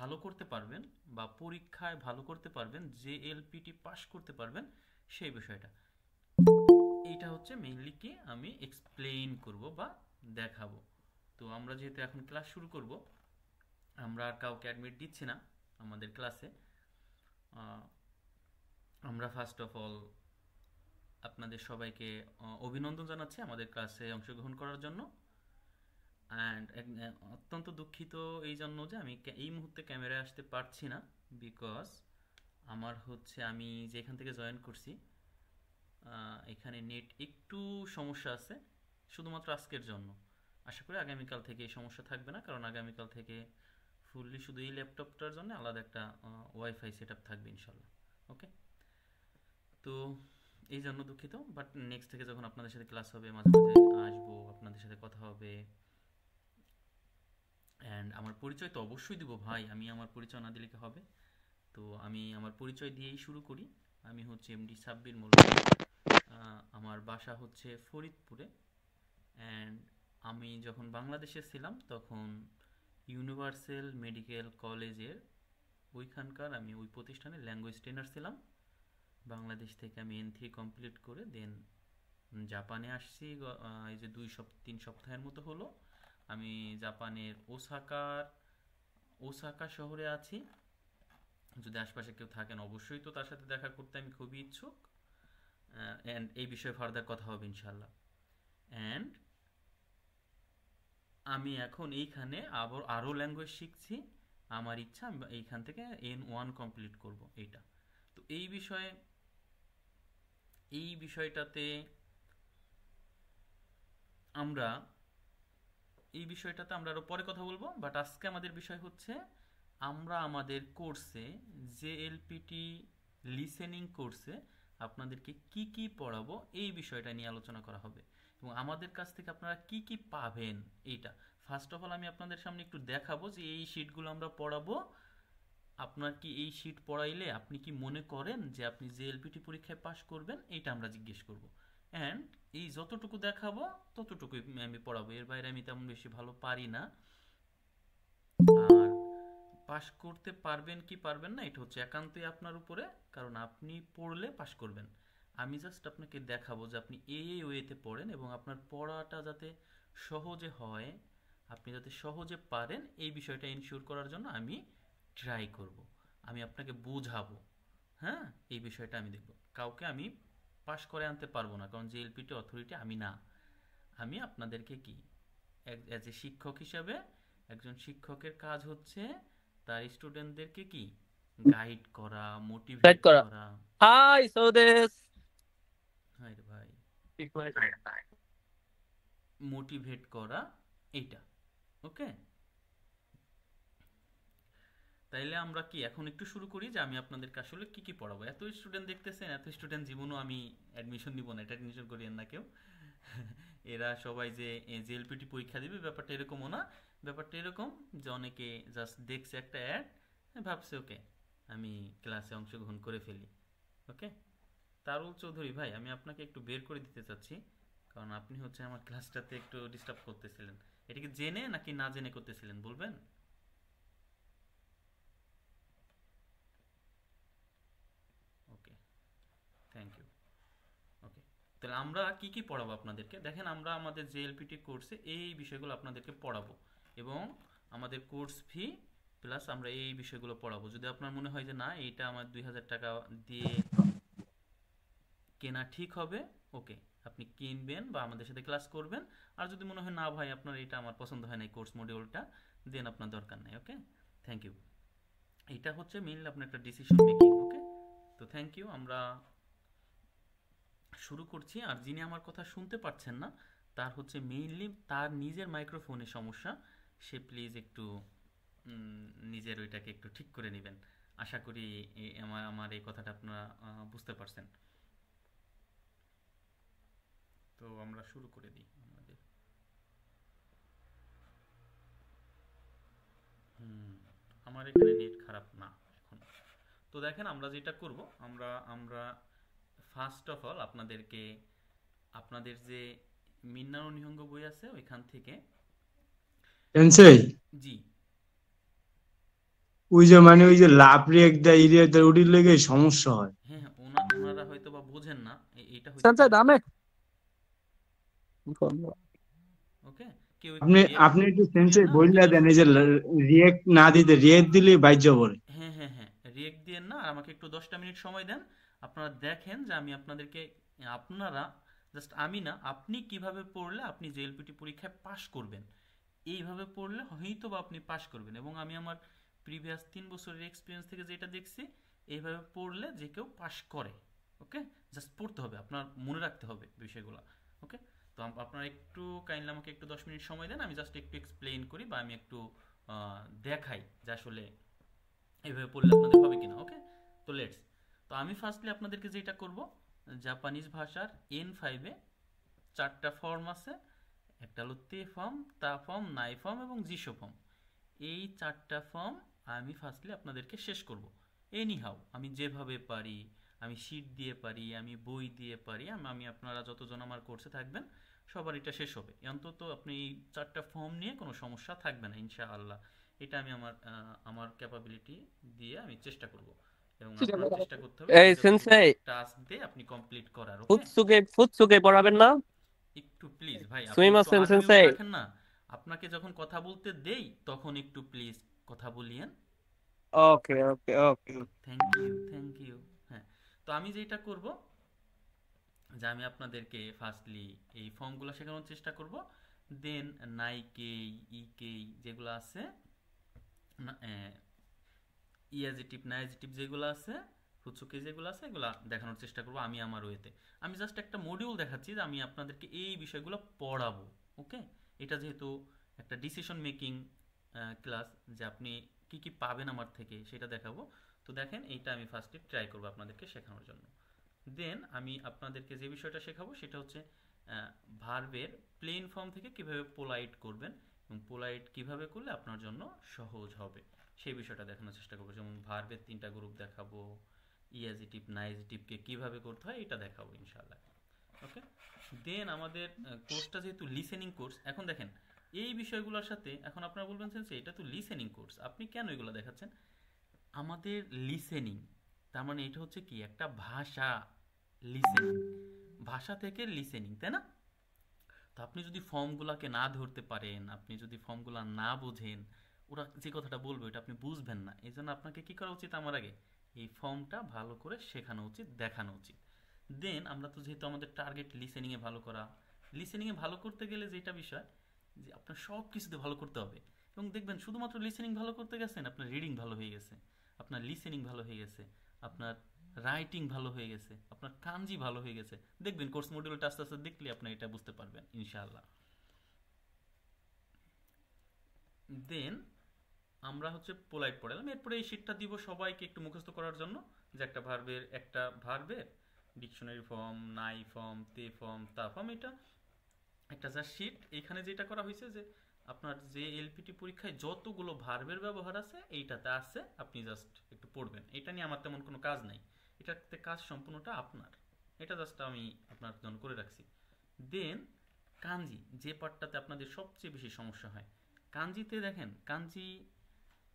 ভালো করতে পারবেন বা পরীক্ষায় ভালো করতে পারবেন, যে এলপিটি পাস করতে পারবেন, সেই বিষয়টা। এইটা হচ্ছে মেইনলি কি আমি এক্সপ্লেইন করব বা দেখাবো। তো আমরা যেহেতু এখন ক্লাস শুরু করব, আমরা আর কাউকে অ্যাডমিট দিচ্ছি না আমাদের ক্লাসে। আমরা ফার্স্ট অফ অল আপনাদের সবাইকে অভিনন্দন জানাচ্ছি আমাদের ক্লাসে অংশগ্রহণ করার জন্য। অ্যান্ড অত্যন্ত দুঃখিত এই জন্য যে আমি এই মুহূর্তে ক্যামেরায় আসতে পারছি না, বিকজ আমার হচ্ছে আমি যেখান থেকে জয়েন করছি এখানে নেট একটু সমস্যা আছে, শুধুমাত্র আজকের জন্য। আশা করি আগামীকাল থেকে এই সমস্যা থাকবে না, কারণ আগামীকাল থেকে ফুললি শুধু এই ল্যাপটপটার জন্য আলাদা একটা ওয়াইফাই সেট আপ থাকবে ইনশাল্লাহ। ওকে, তো এই জন্য দুঃখিত, বাট নেক্সট থেকে যখন আপনাদের সাথে ক্লাস হবে মাঝে মাঝে আসবো, আপনাদের সাথে কথা হবে। অ্যান্ড আমার পরিচয় তো অবশ্যই দিব ভাই, আমি আমার পরিচয় না দিলে কি হবে? তো আমি আমার পরিচয় দিয়েই শুরু করি। আমি হচ্ছে এমডি সাব্বির মোল্লা। আমার বাসা হচ্ছে ফরিদপুরে। অ্যান্ড আমি যখন বাংলাদেশে ছিলাম তখন ইউনিভার্সাল মেডিকেল কলেজের ওইখানকার আমি ওই প্রতিষ্ঠানে ল্যাঙ্গুয়েজ ট্রেনার ছিলাম। বাংলাদেশ থেকে আমি N3 কমপ্লিট করে দেন জাপানে আসছি। এই যে 3 সপ্তাহের মতো হলো আমি জাপানের ওসাকা শহরে আছি। যদি আশপাশে কেউ থাকেন অবশ্যই তো তার সাথে দেখা করতে আমি খুবই ইচ্ছুক। অ্যান্ড এই বিষয়ে ফার্দার কথা হবে ইনশাল্লাহ। অ্যান্ড আমি এখন এইখানে আরও ল্যাঙ্গুয়েজ শিখছি। আমার ইচ্ছা আমি এইখান থেকে N1 কমপ্লিট করব এইটা। তো এই বিষয়টাতে আমরা আরো পরে কথা বলবো, বাট আজকে আমাদের বিষয় হচ্ছে আমরা আমাদের কোর্সে জেএলপিটি লিসেনিং কোর্সে আপনাদেরকে কি কি পড়াবো এই বিষয়টা নিয়ে আলোচনা করা হবে, এবং আমাদের কাছ থেকে আপনারা কি কি পাবেন এইটা। ফার্স্ট অফ অল আমি আপনাদের সামনে একটু দেখাবো যে এই শিটগুলো আমরা পড়াবো। আপনার কি এই শিট পড়াইলে আপনি কি মনে করেন যে আপনি জেএলপিটি পরীক্ষায় পাশ করবেন, এইটা আমরা জিজ্ঞেস করব। অ্যান্ড এই যতটুকু দেখাবো ততটুকুই আমি পড়াবো, এর বাইরে আমি তেমন বেশি ভালো পারি না। আর পাশ করতে পারবেন কি পারবেন না এটা হচ্ছে একান্তই আপনার উপরে, কারণ আপনি পড়লে পাশ করবেন। আমি জাস্ট আপনাকে দেখাবো যে আপনি এই ওয়েতে পড়েন এবং আপনার পড়াটা যাতে সহজে হয়, আপনি যাতে সহজে পারেন, এই বিষয়টা ইনশিওর করার জন্য আমি ট্রাই করব। আমি আপনাকে বোঝাবো। হ্যাঁ, এই বিষয়টা আমি দেখব। কাউকে আমি পাশ করে আনতে পারবো না, কারণ জেএলপিটি অথরিটি আমি না। আমি আপনাদেরকে কি অ্যাজ এ শিক্ষক হিসাবে, একজন শিক্ষকের কাজ হচ্ছে তার স্টুডেন্টদেরকে কি গাইড করা, গাইড মোটিভেট করা। করা। হাই সৌদেশ। হ্যাঁ রে ভাই, ঠিক ভাই। মোটিভেট করা, এইটা। ওকে, তাইলে আমরা কি এখন একটু শুরু করি যে আমি আপনাদেরকে আসলে কি কি পড়াবো। এত স্টুডেন্ট দেখতেছেন, এত স্টুডেন্ট জীবনও আমি অ্যাডমিশন নিব না, এটা টেনশন করিয়েন না কেউ। এরা সবাই যে জেএলপিটি পরীক্ষা দিবে ব্যাপারটা এরকমও না। ব্যাপারটা এরকম যে অনেকে জাস্ট দেখছে একটা অ্যাড, ভাবছে ওকে আমি ক্লাসে অংশগ্রহণ করে ফেলি। ওকে, তারুল চৌধুরী ভাই, আমি আপনাকে একটু বের করে দিতে চাচ্ছি, কারণ আপনি হচ্ছে আমার ক্লাসটাতে একটু ডিস্টার্ব করতেছিলেন। এটা কি জেনে নাকি না জেনে করতেছিলেন বলবেন? ওকে, থ্যাংক ইউ। ওকে, তাহলে আমরা কি কি পড়াবো আপনাদেরকে দেখেন, আমরা আমাদের জেএলপিটি কোর্সে এই বিষয়গুলো আপনাদেরকে পড়াবো, এবং আমাদের কোর্স ফি প্লাস আমরা এই বিষয়গুলো পড়াবো। যদি আপনার মনে হয় যে না এইটা আমার 2000 টাকা দিয়ে কেনা ঠিক হবে, ওকে, আপনি কিনবেন বা আমাদের সাথে ক্লাস করবেন। আর যদি মনে হয় না ভাই আপনার এটা আমার পছন্দ হয় না এই কোর্স মডিউলটা, দেন আপনার দরকার নাই। ওকে, থ্যাংক ইউ। এটা হচ্ছে মেইনলি আপনার একটা ডিসিশন মেকিং। ওকে, তো থ্যাংক ইউ। আমরা শুরু করছি। আর যিনি আমার কথা শুনতে পাচ্ছেন না, তার হচ্ছে মেইনলি তার নিজের মাইক্রোফোনের সমস্যা। সে প্লিজ একটু নিজের ওইটাকে একটু ঠিক করে নেবেন। আশা করি আমার আমার এই কথাটা আপনারা বুঝতে পারছেন। তো আমরা শুরু করে দিই আমাদের। হুম, আমার এখানে নেট খারাপ না এখন। তো দেখেন আমরা যেটা করব, আমরা আমরা ফার্স্ট অফ অল আপনাদেরকে আপনাদের যে মিন্নানো নিহঙ্গ বই আছে ওইখান থেকে। সেন্সেই, জি, ওই যে মানে ওই যে লাভ রেখ দেয় এরিয়া দেয় ওটির লেগে সমস্যা হয়। হ্যাঁ হ্যাঁ, ওনারা হয়তো বা বোঝেন না, এইটা হইতে Sensei, পারে। dame. ওকে, কেউ একটু আপনি রিয়েক্ট আপনি একটু করিয়েন সেন্সে না, আমি বললা দেন জাস্ট। এই যে রিয়েক্ট না দিতে রিয়েক্ট দিলে বাইর পড়ে। হ্যাঁ হ্যাঁ হ্যাঁ, রিয়েক্ট দিয়েন না, আর আমাকে একটু 10টা মিনিট সময় দেন। আপনারা দেখেন যে আমি আপনাদেরকে, আপনারা জাস্ট, আমি না, আপনি কিভাবে পড়লে আপনি জেএলপিটি পরীক্ষায় পাশ করবেন, এইভাবে পড়লে হয়তো বা আপনি পাশ করবেন। এবং আমি আমার প্রিভিয়াস 3 বছরের এক্সপিরিয়েন্স থেকে যেটা দেখছি, এইভাবে পড়লে যে কেউ পাশ করে। ওকে, জাস্ট পড়তে হবে, আপনার মনে রাখতে হবে বিষয়গুলো। ওকে, তো আপনারা একটু কাইন্ডলি আমাকে একটু 10 মিনিট সময় দেন, আমি জাস্ট একটু এক্সপ্লেইন করি বা আমি একটু দেখাই যে আসলে এইভাবে পড়লে আপনাদের হবে কিনা। ওকে, তো লেটস। তো আমি ফার্স্টলি আপনাদেরকে যেটা করব, জাপানিজ ভাষার N5-এ 4টা ফর্ম আছে। একটা হলো তে ফর্ম, তা ফর্ম, নাই ফর্ম এবং জিশো ফর্ম। এই 4টা ফর্ম আমি ফার্স্টলি আপনাদেরকে শেষ করব। এনি হাউ, আমি যেভাবে পারি, আমি শিট দিয়ে পারি, আমি বই দিয়ে পারি, আমি আপনারা যতজন আমার কোর্সে থাকবেন সবার এটা শেষ হবে। অন্তত আপনি এই 4টা ফর্ম নিয়ে কোনো সমস্যা থাকবে না ইনশাআল্লাহ। এটা আমি আমার ক্যাপাবিলিটি দিয়ে আমি চেষ্টা করব, এবং আপনার চেষ্টা করতে হবে আমি Hey, যতটুকু Sensei. টাস্ক দিয়ে আপনি কমপ্লিট করার। ওকে, Futsuke পড়াবেন না? একটু প্লিজ ভাই, আপনি একটু সুমিমাসেন, আর্মি মিউট সেন্সেই। রাখেন না। আপনাকে যখন কথা বলতে দেই তখন একটু প্লিজ কথা বলিয়েন। Okay, okay, okay. Thank you, thank you. হ্যাঁ, তো আমি যেটা করব, যে আমি আপনাদেরকে ফার্স্টলি এই ফর্মগুলো শেখানোর চেষ্টা করব। দেন নাইকেই, ইকেই যেগুলো আছে, ইয়াজিটিভ নাইজেটিভ যেগুলো আছে, ফুচুকে যেগুলো আছে, এগুলো দেখানোর চেষ্টা করব আমি আমার ওয়েতে। আমি জাস্ট একটা মডিউল দেখাচ্ছি যে আমি আপনাদেরকে এই বিষয়গুলো পড়াবো। ওকে, এটা যেহেতু একটা ডিসিশন মেকিং ক্লাস, যে আপনি কি কি পাবেন আমার থেকে সেটা দেখাবো। তো দেখেন, এইটা আমি ফার্স্টে ট্রাই করবো আপনাদেরকে শেখানোর জন্য। দেন আমি আপনাদেরকে যে বিষয়টা শেখাবো সেটা হচ্ছে ভার্বের প্লেন ফর্ম থেকে কিভাবে পোলাইট করবেন, এবং পোলাইট কিভাবে করলে আপনার জন্য সহজ হবে সেই বিষয়টা দেখানোর চেষ্টা করবো। যেমন ভার্বের 3টা গ্রুপ দেখাবো, ইয়াজিটিভ নাইজেটিভকে কিভাবে করতে হয় এটা দেখাবো ইনশাআল্লাহ। ওকে, দেন আমাদের কোর্সটা যেহেতু লিসেনিং কোর্স, এখন দেখেন এই বিষয়গুলোর সাথে এখন আপনারা বলবেন যে এটা তো লিসেনিং কোর্স, আপনি কেন এগুলো দেখাচ্ছেন? আমাদের লিসেনিং, তার মানে এটা হচ্ছে কি একটা ভাষা, লিসেনিং, ভাষা থেকে লিসেনিং, তাই না? তো আপনি যদি ফর্মগুলোকে না ধরতে পারেন, আপনি যদি ফর্মগুলো না বোঝেন, ওরা যে কথাটা বলবে এটা আপনি বুঝবেন না। এই জন্য আপনাকে কি করা উচিত, আমার আগে এই ফর্মটা ভালো করে শেখানো উচিত, দেখানো উচিত। দেন আমরা তো যেহেতু আমাদের টার্গেট লিসেনিংয়ে ভালো করা, লিসেনিংয়ে ভালো করতে গেলে যেটা বিষয়, যে আপনার সব কিছুতে ভালো করতে হবে। এবং দেখবেন শুধুমাত্র লিসেনিং ভালো করতে গেছেন, আপনার রিডিং ভালো হয়ে গেছে, আপনার লিসেনিং ভালো হয়ে গেছে, আপনার রাইটিং ভালো হয়ে গেছে, আপনার কাঞ্জি ভালো হয়ে গেছে। দেখবেন কোর্স মডিউলটা আস্তে আস্তে দেখলে আপনি এটা বুঝতে পারবেন ইনশাআল্লাহ। দেন আমরা হচ্ছে পোলাইট পড়ালাম, এরপরে এই শীটটা দিব সবাইকে একটু মুখস্থ করার জন্য, যে একটা ভার্বের ডিকশনারি ফর্ম, নাই ফর্ম, তে ফর্ম, তা ফর্ম, এটা একটা যা শীট। এখানে যেটা করা হয়েছে যে আপনার যে এলপিটি পরীক্ষায় যতগুলো ভার্বের ব্যবহার আছে এইটাতে আছে, আপনি জাস্ট একটু পড়বেন। এটা নিয়ে আমার তেমন কোনো কাজ নাই, এটাতে কাজ সম্পূর্ণটা আপনার, এটা জাস্ট আমি আপনার জন্য করে রাখছি। দেন কাঞ্জি, যে পার্টটাতে আপনাদের সবচেয়ে বেশি সমস্যা হয়, কাঞ্জিতে দেখেন, কাঞ্জি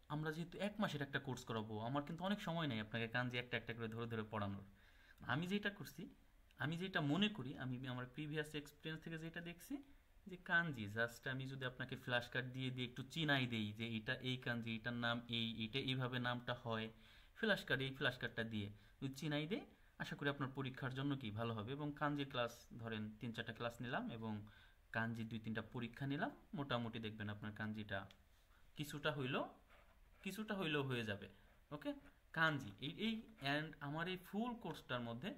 আমরা যেহেতু 1 মাসের একটা কোর্স করাবো, আমার কিন্তু অনেক সময় নেই আপনাকে কাঞ্জি একটা একটা করে ধরে ধরে পড়ানোর। আমি যেটা করছি, আমি যেটা মনে করি, আমি আমার প্রিভিয়াস এক্সপিরিয়েন্স থেকে যেটা দেখছি, যে কাঞ্জি জাস্ট আমি যদি আপনাকে ফ্ল্যাশ কার্ড দিয়ে দিয়ে একটু চিনাই দেই যে এটা এই কাঞ্জি, এটার নাম এই, এটা এইভাবে নামটা হয়, ফ্ল্যাশ কার্ড, এই ফ্ল্যাশ কার্ডটা দিয়ে যদি চিনাই দেই, আশা করি আপনার পরীক্ষার জন্য কি ভালো হবে। এবং কাঞ্জির ক্লাস ধরেন 3-4টা ক্লাস নিলাম, এবং কাঞ্জির 2-3টা পরীক্ষা নিলাম, মোটামুটি দেখবেন আপনার কাঞ্জিটা কিছুটা হইলেও কিছুটা হইলেও হয়ে যাবে। ওকে, কাঞ্জি এই অ্যান্ড আমার এই ফুল কোর্সটার মধ্যে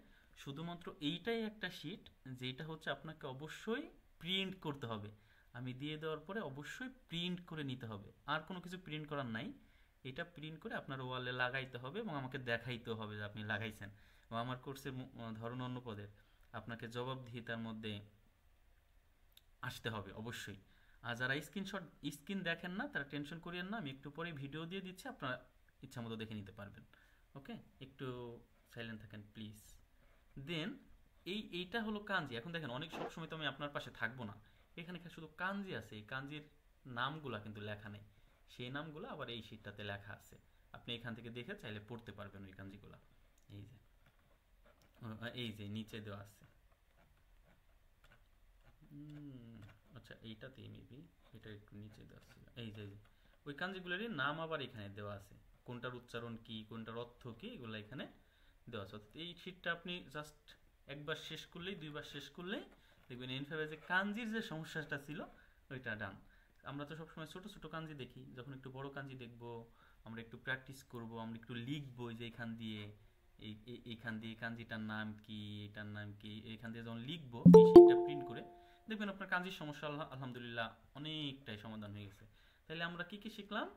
শুধুমাত্র এইটাই একটা শিট, যেটা হচ্ছে আপনাকে অবশ্যই প্রিন্ট করতে হবে। আমি দিয়ে দেওয়ার পরে অবশ্যই প্রিন্ট করে নিতে হবে, আর কোনো কিছু প্রিন্ট করার নাই। এটা প্রিন্ট করে আপনার ওয়ালে লাগাইতে হবে এবং আমাকে দেখাইতে হবে যে আপনি লাগাইছেন। এবং আমার কোর্সের ধরন অন্য পদের আপনাকে জবাবদিহিতার মধ্যে আসতে হবে অবশ্যই। আর যারা স্ক্রিন দেখেন না তারা টেনশন করিয়েন না, আমি একটু পরে ভিডিও দিয়ে দিচ্ছি, আপনারা ইচ্ছা মতো দেখে নিতে পারবেন। ওকে, একটু সাইলেন্ট থাকেন প্লিজ। দেন এইটা হলো কাঞ্জি। এখন দেখেন, অনেক সব সময় তো আমি আপনার পাশে থাকবো না, এখানে শুধু কাঞ্জি আছে, এই কাঞ্জির নামগুলা কিন্তু লেখা নেই, সেই নামগুলো আবার এই শীটটাতে লেখা আছে। আপনি এখান থেকে দেখে চাইলে পড়তে পারবেন ওই কাঞ্জিগুলা। এই যে এই যে নিচে দেওয়া আছে। আচ্ছা এইটাতেই মেবি, এটা একটু নিচে দেওয়া ছিল। এই যে ওই কাঞ্জিগুলোরই নাম আবার এখানে দেওয়া আছে, কোনটার উচ্চারণ কি, কোনটার অর্থ কি, এগুলো এখানে দেওয়া আছে। অর্থাৎ এই শীটটা আপনি জাস্ট একবার শেষ করলেই, দুইবার শেষ করলেই দেখবেন এনফাইভে যে কাঞ্জির যে সমস্যাটা ছিল ওইটা ডান। আমরা তো সবসময় ছোট ছোট কাঞ্জি দেখি, যখন একটু বড় কাঞ্জি দেখব, আমরা একটু প্র্যাকটিস করব, আমরা একটু লিখবো যে এইখান দিয়ে এইখান দিয়ে কাঞ্জিটার নাম কি, এটার নাম কি, এইখান দিয়ে যখন লিখবো এই শীটটা প্রিন্ট করে দেখবেন আপনার কাঞ্জির সমস্যা আলহামদুলিল্লাহ অনেকটাই সমাধান হয়ে গেছে। তাহলে আমরা কি কি শিখলাম?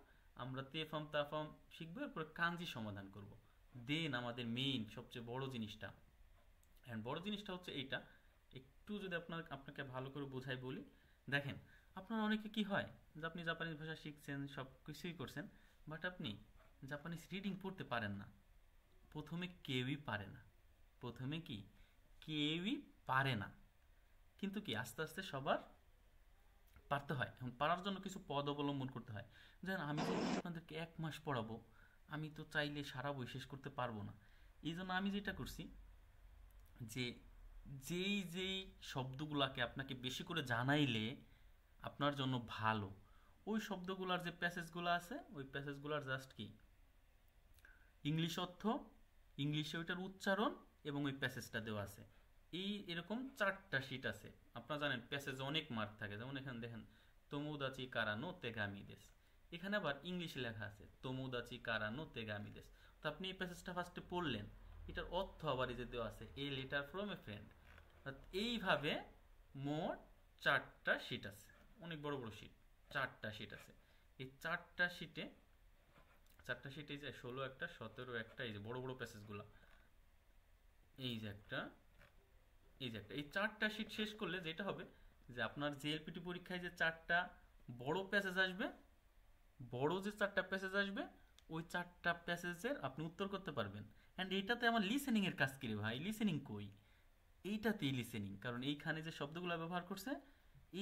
আমরা তে ফর্ম তা ফর্ম শিখবো, এরপরে কাঞ্জি সমাধান করব। দেন আমাদের মেইন সবচেয়ে বড় জিনিসটা, এন্ড বড় জিনিসটা হচ্ছে এইটা। একটু যদি আপনাকে ভালো করে বোঝাই বলি, দেখেন আপনার অনেকে কি হয় যে আপনি জাপানিজ ভাষা শিখছেন, সব কিছুই করছেন, বাট আপনি জাপানিজ রিডিং পড়তে পারেন না। প্রথমে কেউই পারে না, প্রথমে কি কেউই পারে না, কিন্তু কি আস্তে আস্তে সবার পারতে হয়। এখন পারার জন্য কিছু পদ অবলম্বন করতে হয়। যেমন আমি যদি আপনাদেরকে 1 মাস পড়াবো, আমি তো চাইলে সারা বই শেষ করতে পারবো না। এই জন্য আমি যেটা করছি, যে যেই যেই শব্দগুলাকে আপনাকে বেশি করে জানাইলে আপনার জন্য ভালো, ওই শব্দগুলার যে প্যাসেজগুলো আছে, ওই প্যাসেজগুলার জাস্ট কি ইংলিশ অর্থ, ইংলিশে ওইটার উচ্চারণ এবং ওই প্যাসেজটা দেওয়া আছে। এরকম 4টা শিট আছে। আপনারা জানেন প্যাসেজে অনেক মার্ক থাকে, যেমন এখানে দেখেন তোমোদাচি কারানো তেগামি দেশ, এখানে আবার ইংলিশে লেখা আছে তোমোদাচি কারানো তেগামি দেশ। তো আপনি এই প্যাসেজটা ফার্স্টে পড়লেন, এটার অর্থ আবার এই যে দেওয়া আছে a letter from a friend. এইভাবে মোট 4টা শিট আছে, অনেক বড় বড় শিট, 4টা শিট আছে। এই 4টা শিটে এই যে 16 একটা, 17 একটা, এই যে বড় বড় প্যাসেজগুলো, এই যে একটা, এই যে একটা, এই 4টা শিট শেষ করলে যেটা হবে যে আপনার জেএলপিটি পরীক্ষায় যে 4টা বড় প্যাসেজ আসবে, বড় যে 4টা প্যাসেজ আসবে, ওই 4টা প্যাসেজের আপনি উত্তর করতে পারবেন। অ্যান্ড এইটাতে আমার লিসেনিং এর কাজ কি রে ভাই, লিসেনিং কই? এইটাতেই লিসেনিং, কারণ এইখানে যে শব্দগুলো ব্যবহার করছে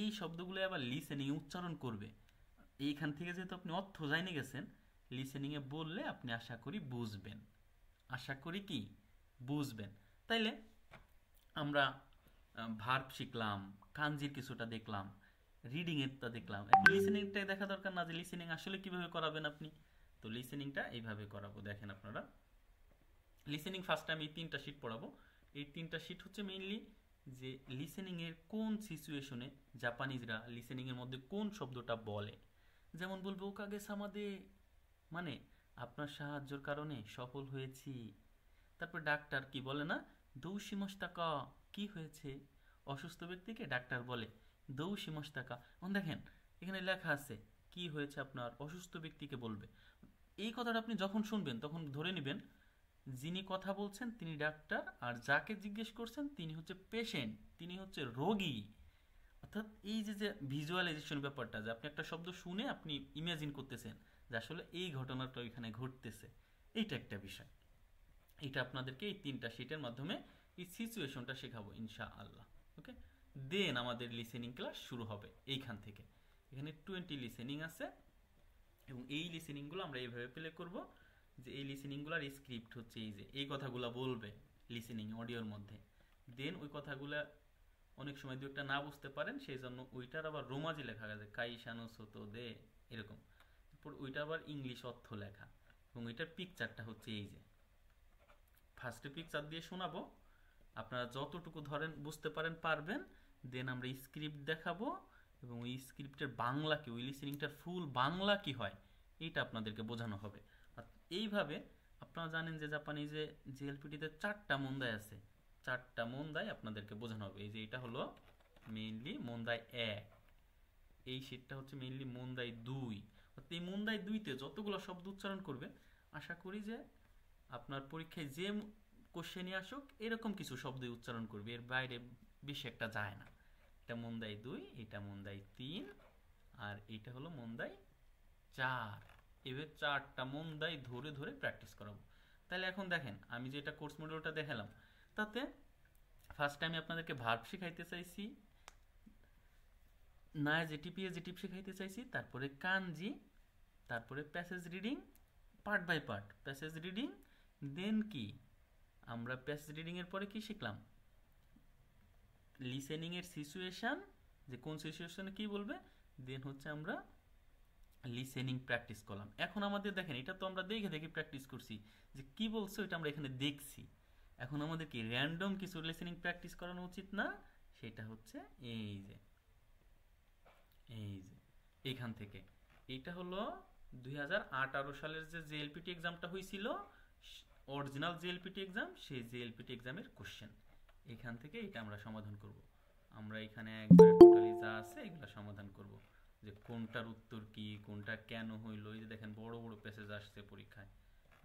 এই শব্দগুলো আবার লিসেনিং উচ্চারণ করবে। এইখান থেকে যেহেতু আপনি অর্থ জানিয়ে গেছেন, লিসেনিং এ বললে আপনি আশা করি বুঝবেন, আশা করি কি বুঝবেন। তাইলে আমরা ভার্ব শিখলাম, কাঞ্জির কিছুটা দেখলাম, রিডিং এরটা দেখলাম, এখন লিসেনিংটা দেখা দরকার না, যে লিসেনিং আসলে কিভাবে করাবেন আপনি। তো লিসেনিংটা এইভাবে করাবো, দেখেন আপনারা লিসেনিং ফার্স্ট টাইম এই 3টা শিট পড়াবো। এই 3টা শিট হচ্ছে মেইনলি যে লিসেনিং এর কোন সিচুয়েশনে জাপানিজরা লিসেনিং এর মধ্যে কোন শব্দটা বলে। যেমন বলবো ওকাগে সামাদে, মানে আপনার সাহায্যের কারণে সফল হয়েছি। তারপর ডাক্তার কি বলে না, দৌশিমস্তাকা, কি হয়েছে, অসুস্থ ব্যক্তিকে ডাক্তার বলে দৌশিমস্তাকা। এখন দেখেন এখানে লেখা আছে কি হয়েছে, আপনার অসুস্থ ব্যক্তিকে বলবে। এই কথাটা আপনি যখন শুনবেন তখন ধরে নেবেন যিনি কথা বলছেন তিনি ডাক্তার, আর যাকে জিজ্ঞেস করছেন তিনি হচ্ছে পেশেন্ট, তিনি হচ্ছে রোগী। অর্থাৎ এই যে যে ভিজুয়ালাইজেশন ব্যাপারটা, যে আপনি একটা শব্দ শুনে আপনি ইমাজিন করতেছেন যে আসলে এই ঘটনাটা ওইখানে ঘটতেছে, এইটা একটা বিষয়। এটা আপনাদেরকে এই 3টা শিটের মাধ্যমে এই সিচুয়েশনটা শেখাবো ইনশাআল্লাহ। ওকে, দেন আমাদের লিসেনিং ক্লাস শুরু হবে এইখান থেকে। এখানে 20 লিসেনিং আছে, এবং এই লিসেনিংগুলো আমরা এইভাবে প্লে করব যে এই লিসেনিংগুলোর স্ক্রিপ্ট হচ্ছে এই যে এই কথাগুলো বলবে লিসেনিং অডিওর মধ্যে। দেন ওই কথাগুলো অনেক সময় দু একটা না বুঝতে পারেন, সেই জন্য ওইটার আবার রোমাজি লেখা আছে কাইশানো সোতো দে, এরকম। তারপর ওইটা আবার ইংলিশ অর্থ লেখা, এবং ওইটার পিকচারটা হচ্ছে এই যে ফার্স্টে পিকচার দিয়ে শোনাবো, আপনারা যতটুকু ধরেন বুঝতে পারেন পারবেন। দেন আমরা স্ক্রিপ্ট দেখাবো, এবং ওই স্ক্রিপ্টের বাংলা কি, ওই লিসেনিংটার ফুল বাংলা কি হয় এইটা আপনাদেরকে বোঝানো হবে। আর এইভাবে আপনারা জানেন যে জাপানি যে জিএলপিটিতে 4টা মন্দাই আছে, 4টা মন্দাই আপনাদেরকে বোঝানো হবে। এই যে এটা হলো মেইনলি মন্দাই 1, এই শীটটা হচ্ছে মেইনলি মন্দাই 2। অর্থাৎ এই মন্দাই 2তে যতগুলো শব্দ উচ্চারণ করবে, আশা করি যে আপনার পরীক্ষায় যে কোশ্চেনই আসুক এরকম কিছু শব্দই উচ্চারণ করবে, এর বাইরে বেশি একটা যায় না। এটা মন্দাই 2, এটা মন্দাই 3, আর এটা হলো মন্দাই 4। এভাবে 4টা মন্দাই ধরে ধরে প্র্যাকটিস করাবো। তাহলে এখন দেখেন আমি যেটা কোর্স মডিউলটা দেখালাম, তাতে ফার্স্ট টাইমে আপনাদেরকে ভার্ব শিখাইতে চাইছি, না জেটিপি শিখাইতে চাইছি, তারপরে কানজি, তারপরে passage reading part by part passage reading. Then কি আমরা প্যাসেজ রিডিং এর পরে কি শিখলাম, লিসেনিং এর সিচুয়েশন, যে কোন সিচুয়েশনে কি বলবে। দেন হচ্ছে আমরা লিসেনিং প্র্যাকটিস করলাম। এখন আমাদের দেখেন এটা তো আমরা দেখে দেখে প্র্যাকটিস করছি, যে কি বলছে ওইটা আমরা এখানে দেখছি। এখন আমাদের কি র্যান্ডম কিছু লিসেনিং প্র্যাকটিস করানো উচিত না? সেটা হচ্ছে এই যে এইখান থেকে। এইটা হলো 2018 সালের যে জেএলপিটি এক্সামটা হয়েছিল, অরিজিনাল জেএলপিটি এক্সাম, সেই জেএলপিটি এক্সামের কোশ্চেন এখান থেকে এটা আমরা সমাধান করব। আমরা এখানে একবার টোটালি যা আছে এগুলো সমাধান করব, যে কোনটার উত্তর কি, কোনটা কেন হইলো। এই যে দেখেন বড় বড় প্যাসেজ আসছে পরীক্ষায়।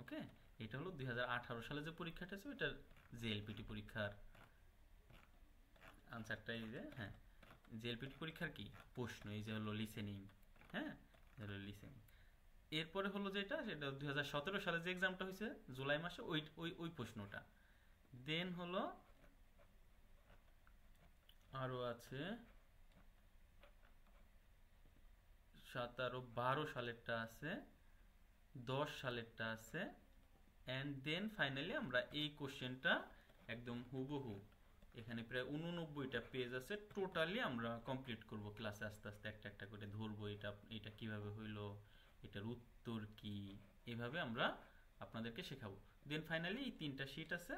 ওকে, এটা হলো 2018 সালে যে পরীক্ষাটা ছিল এটা জেএলপিটি পরীক্ষার আনসারটা। এই যে হ্যাঁ, জেএলপিটি পরীক্ষার কি প্রশ্ন, এই যে হলো লিসেনিং। হ্যাঁ, হলো লিসেনিং। এরপরে হলো যেটা, সেটা 2017 সালে যে এক্সামটা হয়েছে জুলাই মাসে, ওই ওই ওই প্রশ্নটা। দেন হলো আরো আছে 17, 12 সালেরটা আছে, 10 সালেরটা আছে। অ্যান্ড দেন ফাইনালি আমরা এই কোশ্চেনটা একদম হুবহু এখানে প্রায় 89টা পেজ আছে, টোটালি আমরা কমপ্লিট করব ক্লাসে। আস্তে আস্তে একটা একটা করে ধরবো, এটা কিভাবে হইলো, এটার উত্তর কি, এভাবে আমরা আপনাদেরকে শেখাবো। দেন ফাইনালি এই 3টা শিট আছে,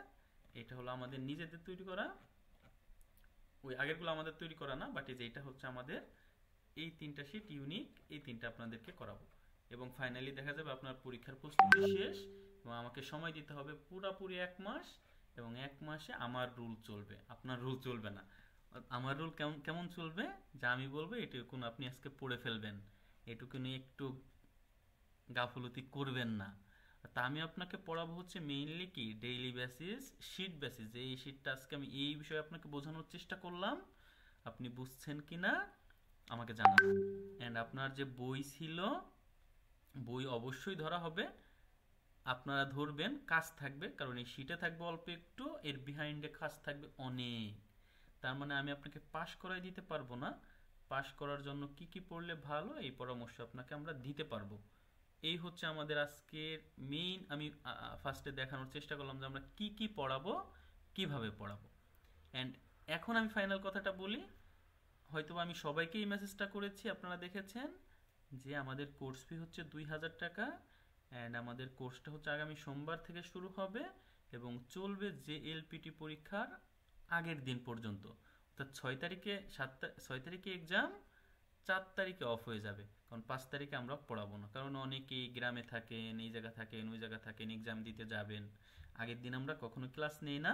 এটা হলো আমাদের নিজেদের তৈরি করা, ওই আগেরগুলো আমাদের তৈরি করা না, বাট এই যে এটা হচ্ছে আমাদের এই 3টা শিট ইউনিক, এই 3টা আপনাদেরকে করাবো। এবং ফাইনালি দেখা যাবে আপনার পরীক্ষার প্রস্তুতি শেষ, এবং আমাকে সময় দিতে হবে পুরাপুরি 1 মাস। এবং 1 মাসে আমার রুল চলবে, আপনার রুল চলবে না। আমার রুল কেমন কেমন চলবে, যা আমি বলবো এটুকুন আপনি আজকে পড়ে ফেলবেন, এটুকু নিয়ে একটু গাফলতি করবেন না। তা আমি আপনাকে পড়াবো হচ্ছে মেইনলি কি ডেইলি বেসিস, শিট বেসিস। এই শিটটা আজকে আমি এই বিষয়ে আপনাকে বোঝানোর চেষ্টা করলাম, আপনি বুঝছেন কিনা আমাকে জানাবেন। অ্যান্ড আপনার যে বই ছিল, বই অবশ্যই ধরা হবে, আপনারা ধরবেন, কাজ থাকবে, কারণ এই শিটে থাকবে অল্প একটু, এর বিহাইন্ডে কাজ থাকবে অনেক। তার মানে আমি আপনাকে পাস করাই দিতে পারবো না, পাস করার জন্য কি কি পড়লে ভালো এই পরামর্শ আপনাকে আমরা দিতে পারবো। এই হচ্ছে আমাদের আজকের মেইন। আমি ফার্স্টে দেখানোর চেষ্টা করলাম যে আমরা কি কি পড়াবো, কিভাবে পড়াবো। অ্যান্ড এখন আমি ফাইনাল কথাটা বলি, হয়তো আমি সবাইকে এই মেসেজটা করেছি, আপনারা দেখেছেন, যে আমাদের কোর্স ফি হচ্ছে 2000 টাকা। অ্যান্ড আমাদের কোর্সটা হচ্ছে আগামী সোমবার থেকে শুরু হবে এবং চলবে জেএলপিটি পরীক্ষার আগের দিন পর্যন্ত, অর্থাৎ 6 তারিখে এক্সাম, 4 তারিখে অফ হয়ে যাবে, কারণ 5 তারিখে আমরা পড়াবো না, কারণ অনেকেই গ্রামে থাকেন, এই জায়গা থাকেন, ওই জায়গা থাকেন, এক্সাম দিতে যাবেন। আগের দিন আমরা কখনো ক্লাস নেই না,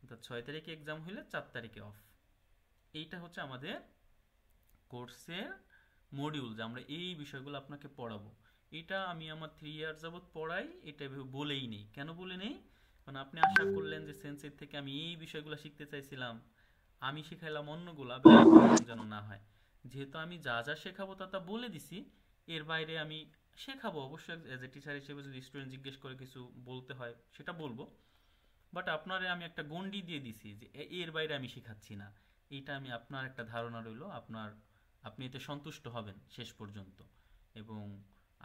অর্থাৎ 6 তারিখে এক্সাম হলে 4 তারিখে অফ। এইটা হচ্ছে আমাদের কোর্সের মডিউল, যে আমরা এই বিষয়গুলো আপনাকে পড়াবো। এটা আমি আমার 3 ইয়ার যাবত পড়াই, এটা বলেই নেই। কেন বলে নেই, কারণ আপনি আশা করলেন যে সেন্সের থেকে আমি এই বিষয়গুলো শিখতে চাইছিলাম, আমি শেখাইলাম অন্যগুলা, যেন না হয়। যেহেতু আমি যা যা শেখাবো তা বলে দিছি, এর বাইরে আমি শেখাবো অবশ্যই। এজ এ টিচার হিসেবে যদি স্টুডেন্ট জিজ্ঞেস করে কিছু বলতে হয় সেটা বলবো, বাট আপনারে আমি একটা গণ্ডি দিয়ে দিছি যে এর বাইরে আমি শেখাচ্ছি না। এইটা আমি আপনার একটা ধারণা রইল, আপনি এতে সন্তুষ্ট হবেন শেষ পর্যন্ত। এবং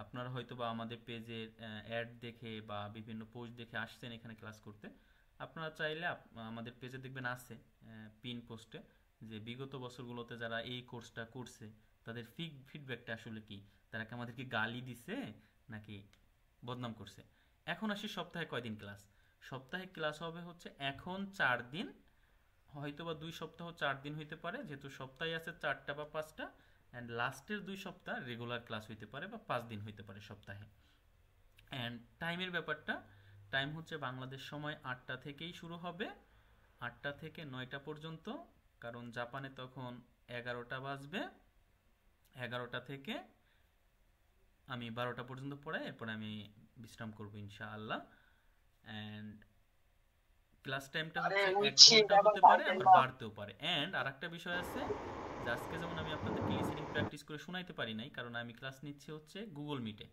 আপনারা হয়তো বা আমাদের পেজের অ্যাড দেখে বা বিভিন্ন পোস্ট দেখে আসছেন এখানে ক্লাস করতে। আপনারা চাইলে আমাদের পেজে দেখবেন আছে পিন পোস্টে, যে বিগত বছরগুলোতে যারা এই কোর্সটা করছে তাদের ফিডব্যাকটা আসলে কি, তারা কি আমাদেরকে গালি দিছে নাকি বদনাম করছে। এখন আসি সপ্তাহে কয়দিন ক্লাস। সপ্তাহে ক্লাস হবে হচ্ছে এখন 4 দিন, হয়তো বা 2 সপ্তাহ 4 দিন হইতে পারে, যেহেতু সপ্তাহে আছে 4টা বা 5টা। অ্যান্ড লাস্টের 2 সপ্তাহ রেগুলার ক্লাস হইতে পারে বা 5 দিন হইতে পারে সপ্তাহে। অ্যান্ড টাইমের ব্যাপারটা, টাইম হচ্ছে বাংলাদেশ সময় 8টা থেকেই শুরু হবে, 8টা থেকে 9টা পর্যন্ত, কারণ জাপানে তখন 11টা বাজবে। 11টা থেকে আমি 12টা পর্যন্ত পড়াই, এরপর আমি বিশ্রাম করবো ইনশাআল্লাহ। অ্যান্ড ক্লাস টাইমটা হচ্ছে 1 ঘন্টা হতে পারে, আবার বাড়তেও পারে। অ্যান্ড আরেকটা বিষয় আছে, যে আজকে যেমন আমি আপনাদেরকে লিসেনিং প্র্যাকটিস করে শোনাইতে পারি নাই, কারণ আমি ক্লাস নিচ্ছি হচ্ছে গুগল মিটে,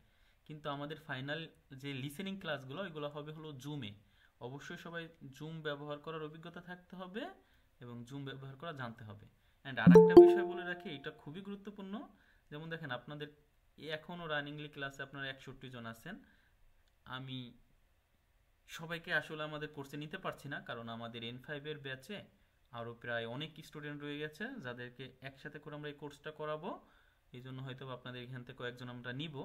কিন্তু আমাদের ফাইনাল যে লিসেনিং ক্লাসগুলো ওইগুলো হবে হলো জুমে। অবশ্যই সবাই জুম ব্যবহার করার অভিজ্ঞতা থাকতে হবে এবং জুম ব্যবহার করা জানতে হবে। অ্যান্ড আরেকটা বিষয় বলে রাখি, এটা খুবই গুরুত্বপূর্ণ। যেমন দেখেন আপনাদের এখনও রানিংলি ক্লাসে আপনারা 61 জন আছেন, আমি সবাইকে আসলে আমাদের কোর্সে নিতে পারছি না, কারণ আমাদের N5 এর ব্যাচে আরও প্রায় অনেক স্টুডেন্ট রয়ে গেছে যাদেরকে একসাথে করে আমরা এই কোর্সটা করাবো। এই জন্য হয়তো আপনাদের এখান থেকে কয়েকজন আমরা নিব।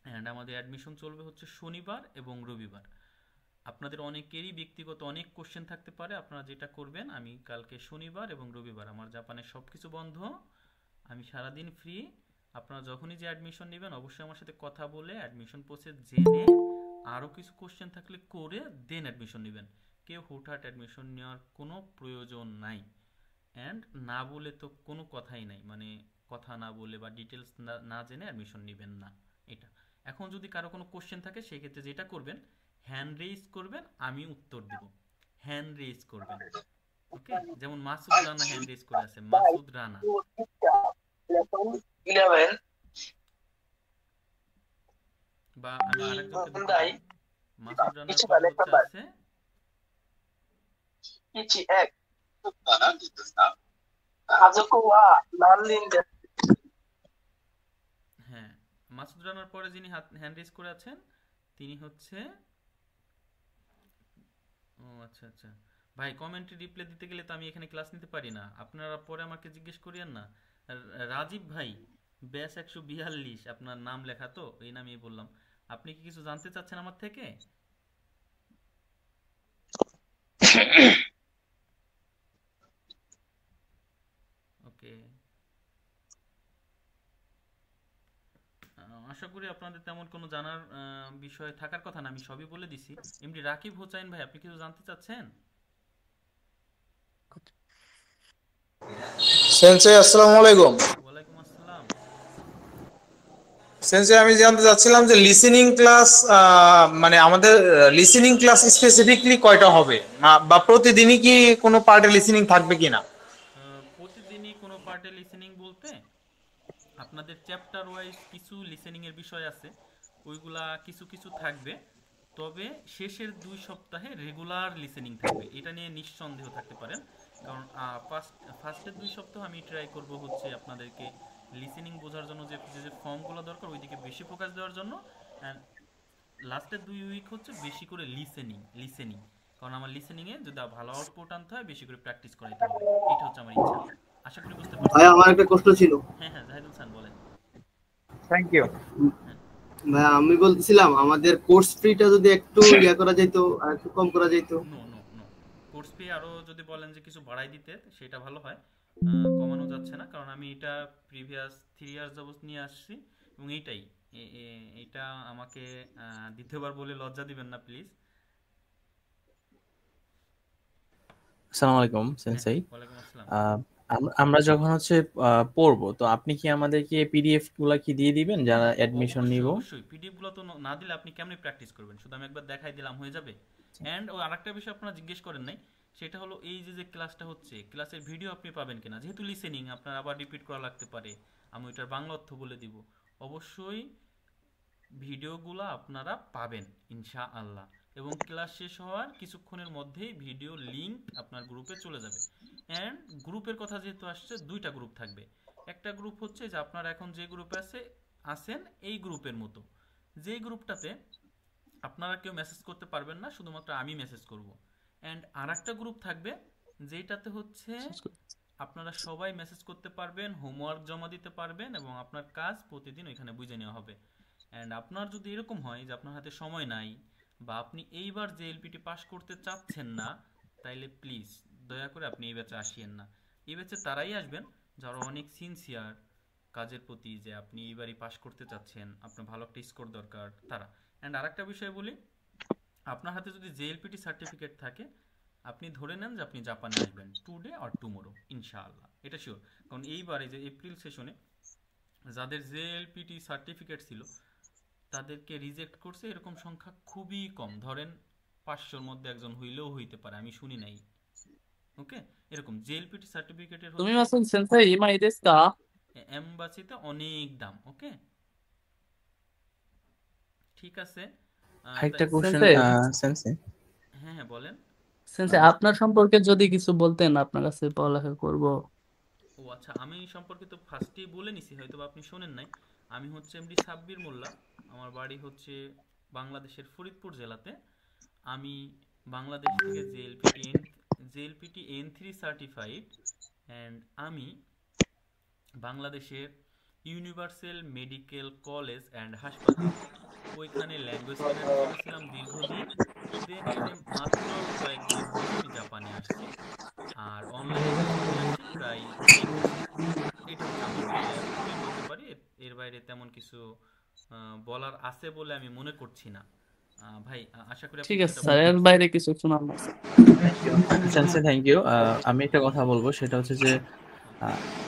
অ্যান্ড আমাদের অ্যাডমিশন চলবে হচ্ছে শনিবার এবং রবিবার। আপনাদের অনেকেরই ব্যক্তিগত অনেক কোশ্চেন থাকতে পারে। আপনারা যেটা করবেন, আমি কালকে শনিবার এবং রবিবার আমার জাপানের সব কিছু বন্ধ, আমি সারাদিন ফ্রি। আপনারা যখনই যে অ্যাডমিশন নেবেন অবশ্যই আমার সাথে কথা বলে অ্যাডমিশন প্রসেস জেনে আরও কিছু কোশ্চেন থাকলে করে দেন অ্যাডমিশন নেবেন। কেউ হুটহাট অ্যাডমিশন নেওয়ার কোনো প্রয়োজন নাই। অ্যান্ড না বলে তো কোনো কথাই নাই, মানে কথা না বলে বা ডিটেলস না জেনে অ্যাডমিশন নেবেন না এটা। এখন যদি কারো কোনো কোশ্চেন থাকে সেক্ষেত্রে যেটা করবেন, হ্যান্ড রেইজ করবেন, আমি উত্তর দিব। হ্যান্ড রেইজ করবেন, ওকে? যেমন মাসুদ রানা হ্যান্ড রেইজ করে আছে, মাসুদ রানা। বা আমি আরেকজনকে দিতে পারি, মাসুদ রানার পরে হচ্ছে আছে হ্যাঁ, মাসুদ রানার পরে যিনি হ্যান্ড রেইজ করে আছেন তিনি হচ্ছে, ও আচ্ছা আচ্ছা। ভাই কমেন্টে রিপ্লাই দিতে গেলে তো আমি এখানে ক্লাস নিতে পারি না, আপনারা পরে আমাকে জিজ্ঞেস করিয়েন না। রাজীব ভাই, ব্যাস 142 আপনার নাম লেখা, তো এই নামই বললাম। আপনি কি কিছু জানতে চাচ্ছেন আমার থেকে? ওকে, আশা করি আপনাদের তেমন কোনো জানার বিষয় থাকার কথা না, আমি সবই বলে দিছি। এমডি রাকিব হোসাইন ভাই, আপনি কিছু জানতে চাচ্ছেন? সেন্সে আসসালামু আলাইকুম। ওয়ালাইকুম আসসালাম। সেন্সে আমি জানতে চাচ্ছিলাম যে লিসেনিং ক্লাস, মানে আমাদের লিসেনিং ক্লাস স্পেসিফিকলি কয়টা হবে, বা প্রতিদিনই কি কোনো পার্টে লিসেনিং থাকবে কিনা? প্রতিদিনই কোনো পার্টে লিসেনিং বলতে আপনাদের চ্যাপ্টার ওয়াইজ কিছু লিসেনিং এর বিষয় আছে, ওইগুলা কিছু কিছু থাকবে। তবে শেষের 2 সপ্তাহে রেগুলার লিসেনিং থাকবে, এটা নিয়ে নিঃসন্দেহ থাকতে পারেন। কারণ ফার্স্টের 2 সপ্তাহ আমি ট্রাই করব হচ্ছে আপনাদেরকে লিসেনিং বোঝার জন্য যে যে যে ফর্মগুলো দরকার ওইদিকে বেশি ফোকাস দেওয়ার জন্য। অ্যান্ড লাস্টের 2 উইক হচ্ছে বেশি করে লিসেনিং লিসেনিং, কারণ আমার লিসেনিংয়ে যদি ভালো আউটপুট আনতে হয় বেশি করে প্র্যাকটিস করাইতে হবে। এটা হচ্ছে আমার ইচ্ছা। আশা করি বুঝতে ভাই পারছেন। আমার একটা প্রশ্ন ছিল। হ্যাঁ হ্যাঁ, জাহিদুল খান বলেন। Thank you. হ্যাঁ, ভাই আমি বলতেছিলাম আমাদের কোর্স ফিটা যদি একটু ইয়া করা যাইতো আর একটু কম করা যাইতো। No no no, course fee আরও যদি বলেন যে কিছু বাড়াই দিতে সেটা ভালো হয়। কমানো যাচ্ছে না, কারণ আমি এটা প্রিভিয়াস 3 ইয়ার্স যাবত নিয়ে আসছি এবং এইটাই এটা আমাকে দ্বিতীয়বার বলে লজ্জা দিবেন না প্লিজ। আসসালামু আলাইকুম হ্যাঁ, সেন্সেই। ওয়ালাইকুম আসসালাম। আহ, আমরা যখন হচ্ছে পড়বো, তো আপনি কি আমাদেরকে পিডিএফ গুলা কি দিয়ে দিবেন যারা অ্যাডমিশন অবশ্যই নিব? অবশ্যই, পিডিএফ গুলো তো না দিলে আপনি কেমনে প্র্যাকটিস করবেন? শুধু আমি একবার দেখাই দিলাম হয়ে যাবে? অ্যান্ড ও আরেকটা বিষয় আপনারা জিজ্ঞেস করেন নাই, সেটা হলো এই যে যে ক্লাসটা হচ্ছে, ক্লাসের ভিডিও আপনি পাবেন কিনা। যেহেতু লিসেনিং আপনার আবার রিপিট করা লাগতে পারে, আমি ওইটার বাংলা অর্থ বলে দিব। অবশ্যই ভিডিওগুলো আপনারা পাবেন ইনশাআল্লাহ, এবং ক্লাস শেষ হওয়ার কিছুক্ষণের মধ্যেই ভিডিও লিংক আপনার গ্রুপে চলে যাবে। অ্যান্ড গ্রুপের কথা যেহেতু আসছে, 2টা গ্রুপ থাকবে। একটা গ্রুপ হচ্ছে যে আপনারা এখন যে গ্রুপে আছেন এই গ্রুপের মতো, যেই গ্রুপটাতে আপনারা কেউ মেসেজ করতে পারবেন না, শুধুমাত্র আমি মেসেজ করব। অ্যান্ড আর একটা গ্রুপ থাকবে যেটাতে হচ্ছে আপনারা সবাই মেসেজ করতে পারবেন, হোমওয়ার্ক জমা দিতে পারবেন এবং আপনার কাজ প্রতিদিন ওইখানে বুঝে নেওয়া হবে। অ্যান্ড আপনার যদি এরকম হয় যে আপনার হাতে সময় নাই বা আপনি এইবার যে এলপিটি পাস করতে চাচ্ছেন না, তাইলে প্লিজ দয়া করে আপনি এই ব্যাচে আসিয়েন না। এই ব্যাচে তারাই আসবেন যারা অনেক সিনসিয়ার কাজের প্রতি, যে আপনি এইবারই পাস করতে চাচ্ছেন, আপনার ভালো একটা স্কোর দরকার, তারা। অ্যান্ড আরেকটা বিষয় বলি, আপনার হাতে যদি জেএলপিটি সার্টিফিকেট থাকে, আপনি ধরে নেন যে আপনি জাপানে আসবেন টুডে অর টুমোরো ইনশাআল্লাহ, এটা শিওর। কারণ এইবারে যে এপ্রিল সেশনে যাদের জেএলপিটি সার্টিফিকেট ছিল তাদেরকে রিজেক্ট করছে এরকম সংখ্যা খুবই কম, ধরেন 500-র মধ্যে একজন হইলেও হইতে পারে, আমি শুনি নাই। ওকে, এরকম জেএলপিটি সার্টিফিকেটের すみ হচ্ছে ません、先生、今いいですか？ এমবাসিতে অনেক দাম। ওকে, ঠিক আছে। আরেকটা তাই, কোশ্চেন সেন্সেই, সেন্সে। হ্যাঁ হ্যাঁ বলেন। সেন্সেই আপনার সম্পর্কে যদি কিছু বলতেন, আপনার কাছে পড়ালেখা করব। ও আচ্ছা, আমি সম্পর্কে তো ফার্স্টেই বলে নিছি, হয়তো বা আপনি শোনেন নাই। আমি হচ্ছে এমডি সাব্বির মোল্লা, আমার বাড়ি হচ্ছে বাংলাদেশের ফরিদপুর জেলাতে। আমি বাংলাদেশ থেকে জেএলপিটি N3 সার্টিফাইড, অ্যান্ড আমি বাংলাদেশের ইউনিভার্সাল মেডিকেল কলেজ অ্যান্ড হাসপাতাল ওইখানে ল্যাঙ্গুয়েজ স্টুডেন্ট করেছিলাম দীর্ঘদিন। দেন মাত্র কয়েকদিন হলো আমি জাপানে আসছি, আর অনলাইনে আসছি প্রায় 3 বছর। এটা হচ্ছে আমার বিষয়, এতটুকুই বলতে পারি। এর বাইরে তেমন কিছু বলার আছে বলে আমি মনে করছি না। ভাই আশা করি আপনি ঠিক আছে কিছুটা স্যার, বুঝতে এর পারছেন। বাইরে কিছু শোনার না স্যার। আচ্ছা থ্যাংক ইউ। আমি একটা কথা বলবো, সেটা হচ্ছে যে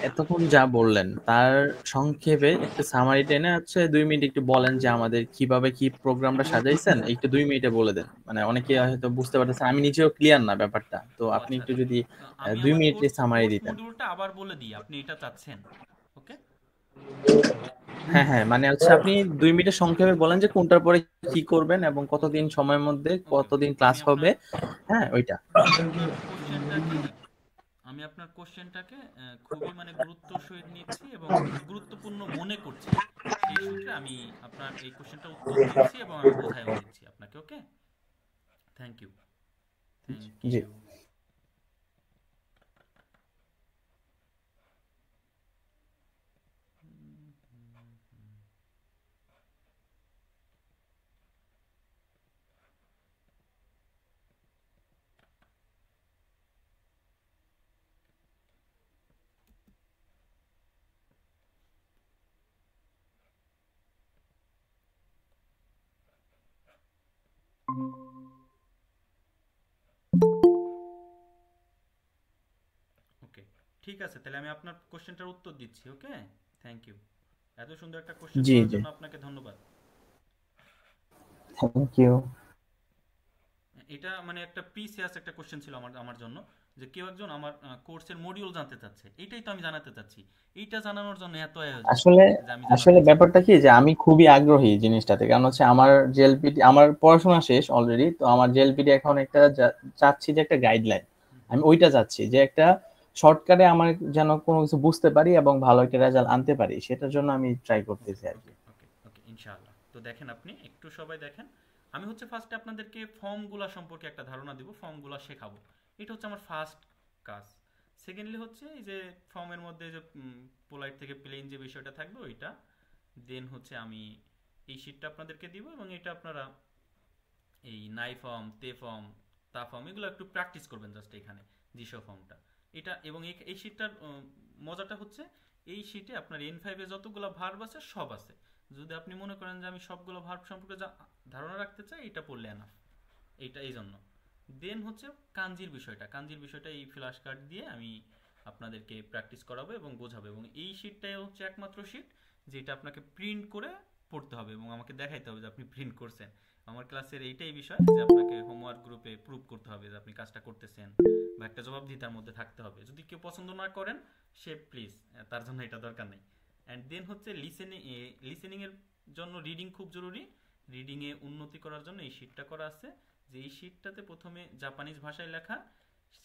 এতক্ষণ যা বললেন তার সংক্ষেপে একটু সামারি টেনে হচ্ছে 2 মিনিট একটু বলেন যে আমাদের কিভাবে কি প্রোগ্রামটা সাজাইছেন, একটু 2 মিনিটে বলে দেন। মানে অনেকে হয়তো বুঝতে পারতেছেন, আমি নিজেও ক্লিয়ার না ব্যাপারটা, তো ও আপনি আচ্ছা একটু আচ্ছা, যদি আমি 2 আমার মিনিটে কোর্স সামারি কোর্স দিতেন। মডিউলটা আবার বলে দিই, আপনি এটা চাচ্ছেন? ওকে, হ্যাঁ হ্যাঁ, মানে হচ্ছে আপনি 2 মিনিটের সংক্ষেপে বলেন যে কোনটার পরে কি করবেন এবং কতদিন সময়ের মধ্যে ওকে, কতদিন ওকে। ক্লাস হবে। হ্যাঁ, ওইটা। আমি আপনার কোশ্চেনটাকে খুবই মানে গুরুত্ব সহিত নিচ্ছি এবং গুরুত্বপূর্ণ মনে করছি। সেই সূত্রে আমি আপনার এই কোশ্চেনটা উত্তর দিচ্ছি এবং আমি বোঝায়ও দিচ্ছি আপনাকে। ওকে, থ্যাংক ইউ, থ্যাংক জি। ইউ। ওকে, ঠিক আছে, তাহলে আমি আপনার কোশ্চেনটার উত্তর দিচ্ছি। Okay, thank you. এত সুন্দর একটা কোশ্চেন জি করার জি, জন্য আপনাকে ধন্যবাদ। Thank you. এটা মানে একটা প্রিসিয়াস একটা কোশ্চেন ছিল আমার আমার জন্য, যে কেউ একজন আমার কোর্সের মডিউল জানতে চাচ্ছে, এইটাই তো আমি জানাতে চাচ্ছি। এইটা জানানোর জন্য এত আয়োজন আসলে যে আমি জানাতে আসলে চাই। ব্যাপারটা কি যে আমি খুবই আগ্রহী জিনিসটাতে, কারণ হচ্ছে আমার জেএলপিটি, আমার পড়াশোনা শেষ অলরেডি, তো আমার জেএলপিটি এখন একটা চাচ্ছি যে একটা গাইডলাইন, হুম, আমি ওইটা চাচ্ছি যে একটা শর্টকাটে আমার যেন কোনো কিছু বুঝতে পারি এবং ভালো একটা রেজাল্ট আনতে পারি, সেটার জন্য আমি ট্রাই ওকে, করতেছি আর কি। ওকে, ওকে, ওকে, ইনশাআল্লাহ। তো দেখেন, আপনি একটু সবাই দেখেন, আমি হচ্ছে ফার্স্টে আপনাদেরকে ফর্মগুলা সম্পর্কে একটা ধারণা দিব, ফর্মগুলা শেখাবো। এটা হচ্ছে আমার ফার্স্ট কাজ। সেকেন্ডলি হচ্ছে এই যে ফর্মের মধ্যে যে পোলাইট থেকে প্লেন যে বিষয়টা থাকবে ওইটা। দেন হচ্ছে আমি এই শিটটা আপনাদেরকে দিব এবং এটা আপনারা এই নাই ফর্ম, তে ফর্ম, তা ফর্ম এগুলো একটু প্র্যাকটিস করবেন জাস্ট এখানে, জিসো ফর্মটা এটা। এবং এই শিটটার মজাটা হচ্ছে এই শিটে আপনার N5 এ যতগুলো ভার্ব আছে সব আছে। যদি আপনি মনে করেন যে আমি সবগুলো ভার্ব সম্পর্কে ধারণা রাখতে চাই, এটা পড়লে এনাফ। এইটা এই জন্য। দেন হচ্ছে কাঞ্জির বিষয়টা এই ফ্ল্যাশ কার্ড দিয়ে আমি আপনাদেরকে প্র্যাকটিস করাবো এবং বোঝাবো। এবং এই শিটটাই হচ্ছে একমাত্র শিট যেটা আপনাকে প্রিন্ট করে পড়তে হবে এবং আমাকে দেখাইতে হবে যে আপনি প্রিন্ট করছেন। আমার ক্লাসের এইটাই বিষয় যে আপনাকে হোমওয়ার্ক গ্রুপে প্রুভ করতে হবে যে আপনি কাজটা করতেছেন, বা একটা জবাবদিহিতার মধ্যে থাকতে হবে। যদি কেউ পছন্দ না করেন, সে প্লিজ, তার জন্য এটা দরকার নেই। অ্যান্ড দেন হচ্ছে লিসেনিং এর জন্য রিডিং খুব জরুরি। রিডিং এ উন্নতি করার জন্য এই শিটটা করা আছে, যে এই শিটটাতে প্রথমে জাপানিজ ভাষায় লেখা,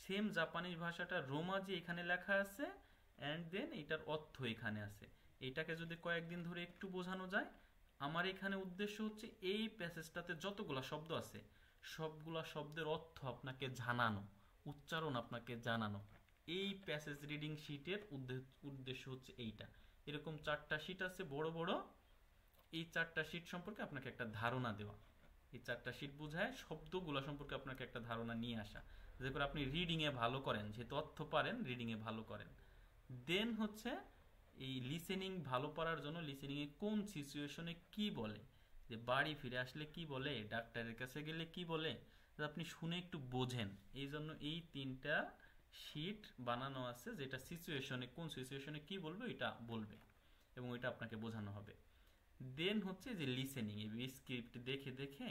সেম জাপানিজ ভাষাটা রোমাজি এখানে লেখা আছে, অ্যান্ড দেন এটার অর্থ এখানে আছে। এটাকে যদি কয়েকদিন ধরে একটু বোঝানো যায়, আমার এখানে উদ্দেশ্য হচ্ছে এই প্যাসেজটাতে যতগুলা শব্দ আছে সবগুলা শব্দের অর্থ আপনাকে জানানো, উচ্চারণ আপনাকে জানানো। এই প্যাসেজ রিডিং শিটের উদ্দেশ্য হচ্ছে এইটা। এরকম 4টা শিট আছে বড় বড়, এই 4টা শিট সম্পর্কে আপনাকে একটা ধারণা দেওয়া। এই 4টা শিট বোঝায় শব্দগুলো সম্পর্কে আপনাকে একটা ধারণা নিয়ে আসা, যে করে আপনি রিডিং এ ভালো করেন, যেহেতু অর্থ পারেন রিডিং এ ভালো করেন। দেন হচ্ছে এই লিসেনিং ভালো করার জন্য লিসেনিং এ কোন সিচুয়েশনে কি বলে, যে বাড়ি ফিরে আসলে কি বলে, ডাক্তারের কাছে গেলে কি বলে, আপনি শুনে একটু বোঝেন। এই জন্য এই 3টা শিট বানানো আছে, যেটা সিচুয়েশনে কোন সিচুয়েশনে কি বলবে এটা বলবে এবং এটা আপনাকে বোঝানো হবে। দেন হচ্ছে যে লিসেনিং, এই স্ক্রিপ্ট দেখে দেখে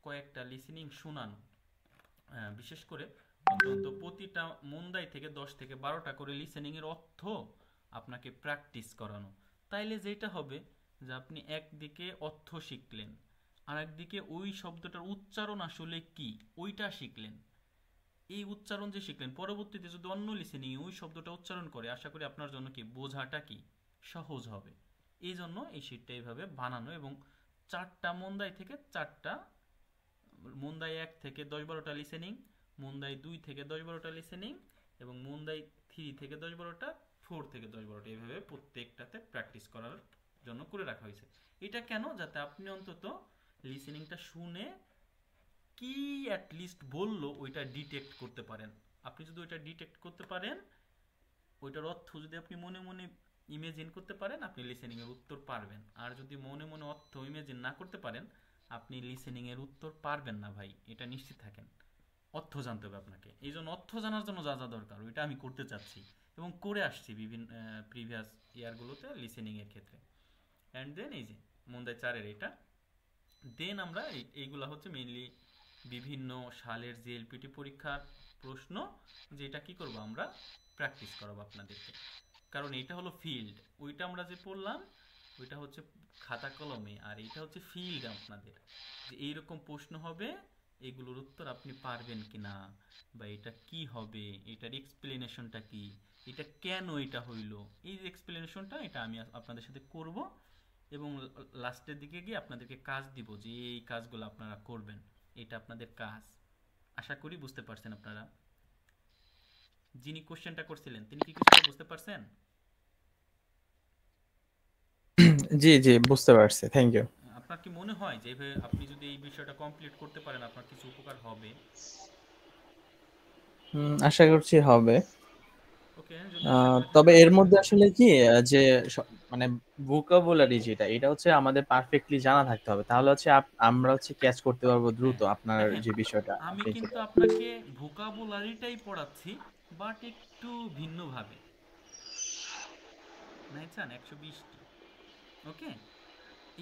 কয়েকটা লিসেনিং শোনানো, বিশেষ করে অন্তত প্রতিটা মুন্দাই থেকে 10 থেকে 12টা করে লিসেনিং এর অর্থ আপনাকে প্র্যাকটিস করানো। তাইলে যেটা হবে যে আপনি একদিকে অর্থ শিখলেন, আর একদিকে ওই শব্দটার উচ্চারণ আসলে কি ওইটা শিখলেন। এই উচ্চারণ যে শিখলেন, পরবর্তীতে যদি অন্য লিসেনিং ওই শব্দটা উচ্চারণ করে, আশা করি আপনার জন্য কি বোঝাটা কি সহজ হবে। এই জন্য এই শিটটা এইভাবে বানানো এবং 4টা মুন্দাই থেকে 4টা, মুন্দাই 1 থেকে 10-12টা লিসেনিং, মুন্দাই 2 থেকে 10-12টা লিসেনিং এবং মুন্দাই 3 থেকে 10-12টা, 4 থেকে 10-12টা, এইভাবে প্রত্যেকটাতে প্র্যাকটিস করার জন্য করে রাখা হয়েছে। এটা কেন? যাতে আপনি অন্তত লিসেনিংটা শুনে কি অ্যাটলিস্ট বললো ওইটা ডিটেক্ট করতে পারেন। আপনি যদি ওইটা ডিটেক্ট করতে পারেন, ওইটার অর্থ যদি আপনি মনে মনে ইমেজিন করতে পারেন, আপনি লিসেনিং এর উত্তর পারবেন। আর যদি মনে মনে অর্থ ইমেজিন না করতে পারেন, আপনি লিসেনিং এর উত্তর পারবেন না ভাই, এটা নিশ্চিত থাকেন। অর্থ জানতে হবে আপনাকে। এই জন্য অর্থ জানার জন্য যা যা দরকার ওইটা আমি করতে চাচ্ছি এবং করে আসছি বিভিন্ন প্রিভিয়াস ইয়ারগুলোতে লিসেনিং এর ক্ষেত্রে। অ্যান্ড দেন এই যে মুন্দাই 4-এর এটা, দেন আমরা এইগুলা হচ্ছে মেইনলি বিভিন্ন সালের জেএলপিটি পরীক্ষার প্রশ্ন, যেটা কি করব আমরা প্র্যাকটিস করাবো আপনাদেরকে। কারণ এটা হলো ফিল্ড, ওইটা আমরা যে পড়লাম ওইটা হচ্ছে খাতা কলমে, আর এটা হচ্ছে ফিল্ড আপনাদের, যে এইরকম প্রশ্ন হবে, এগুলোর উত্তর আপনি পারবেন কিনা, বা এটা কি হবে, এটার এক্সপ্লেনেশনটা কি, এটা কেন এটা হইলো, এই যে এক্সপ্লেনেশনটা এটা আমি আপনাদের সাথে করব এবং লাস্টের দিকে গিয়ে আপনাদেরকে কাজ দিব যে এই কাজগুলো আপনারা করবেন, এটা আপনাদের কাজ। আশা করি বুঝতে পারছেন আপনারা। যিনি কোশ্চেনটা করছিলেন তিনি কি কিছুটা বুঝতে পারছেন? জি জি বুঝতে পারছি, থ্যাংক ইউ। আপনার কি মনে হয় যে এভাবে আপনি যদি এই বিষয়টা কমপ্লিট করতে পারেন আপনার কিছু উপকার হবে? আশা করছি হবে। ওকে, যদি আশা করে তবে থাকেন এর আশা মধ্যে করি। আসলে কি যে মানে ভোকাবুলারি যেটা, এটা হচ্ছে আমাদের পারফেক্টলি জানা থাকতে হবে, তাহলে হচ্ছে আমরা হচ্ছে ক্যাচ করতে পারবো দ্রুত আপনার হ্যাঁ হ্যাঁ, যে বিষয়টা আমি আপনি কিন্তু যেটা। আপনাকে ভোকাবুলারিটাই পড়াচ্ছি, বাট একটু ভিন্নভাবে। নাইচান 120টি, ওকে,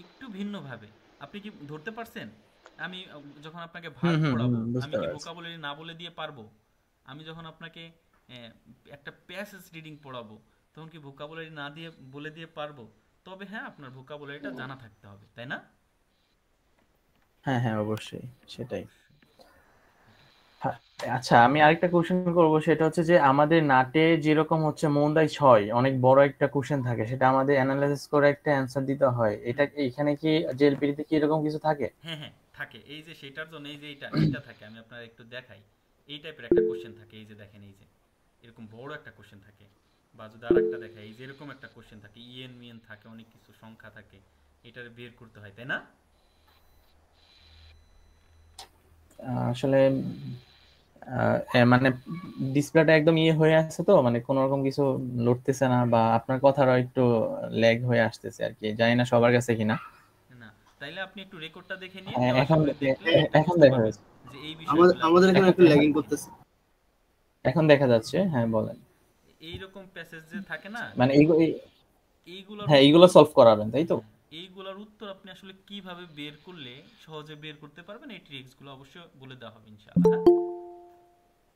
একটু ভিন্নভাবে। আপনি কি ধরতে পারছেন? আমি যখন আপনাকে ভার্ব পড়াবো আমি বুঝতে কি পারছি। ভোকাবুলারি না বলে দিয়ে পারবো? আমি যখন আপনাকে একটা প্যাসেজ রিডিং পড়াবো তখন কি ভোকাবুলারি না দিয়ে বলে দিয়ে পারবো? তবে হ্যাঁ, আপনার ভোকাবুলারিটা জানা থাকতে হবে, তাই না? হ্যাঁ হ্যাঁ অবশ্যই, সেটাই। অবশ্যই। হ্যাঁ, আচ্ছা আমি আরেকটা কোশ্চেন করবো, সেটা হচ্ছে যে আমাদের নাটে যেরকম হচ্ছে মন্দাই 6 অনেক বড় একটা কোশ্চেন থাকে, সেটা আমাদের অ্যানালাইসিস করে একটা অ্যান্সার দিতে হয়, এটা এখানে কি জেএলপিটি কি এরকম কিছু থাকে? হ্যাঁ হ্যাঁ থাকে, এই যে সেটার জন্য এই যে এইটা থাকে, আমি আপনার একটু দেখাই। এই টাইপের একটা কোশ্চেন থাকে, এই যে দেখেন, এই যে এরকম বড় একটা কোশ্চেন থাকে। বা যদি আরেকটা দেখাই, এই যে এরকম একটা কোশ্চেন থাকে, ইএন মিএন থাকে, অনেক কিছু সংখ্যা থাকে, এটার বের করতে হয়, তাই না? আসলে মানে ডিসপ্লেটা একদম ইয়ে হয়ে আছে তো, মানে কোনো রকম কিছু লড়তেছে না, বা আপনার কথাটা একটু ল্যাগ হয়ে আসতেছে আর কি, জানি না সবার কাছে কিনা। না, তাইলে আপনি একটু রেকর্ডটা দেখে নিয়ে হ্যাঁ, দেওয়ার এখন সময় দেখলে এটা এখন বুঝতে দেখা পারবেন যাচ্ছে। যে এই আমাদের বিষয়গুলো আমাদের এখানে একটু এখন ল্যাগিং করতেছে। এখন দেখা যাচ্ছে, হ্যাঁ বলেন। এইরকম প্যাসেজ যে থাকে না, মানে এইগুলোর হ্যাঁ এইগুলো উত্তর, সলভ করাবেন তাই তো? হ্যাঁ, এইগুলোর উত্তর আপনি আসলে কিভাবে বের করলে সহজে বের করতে পারবেন, এই ট্রিক্সগুলো অবশ্যই বলে দেওয়া হবে ইনশাআল্লাহ।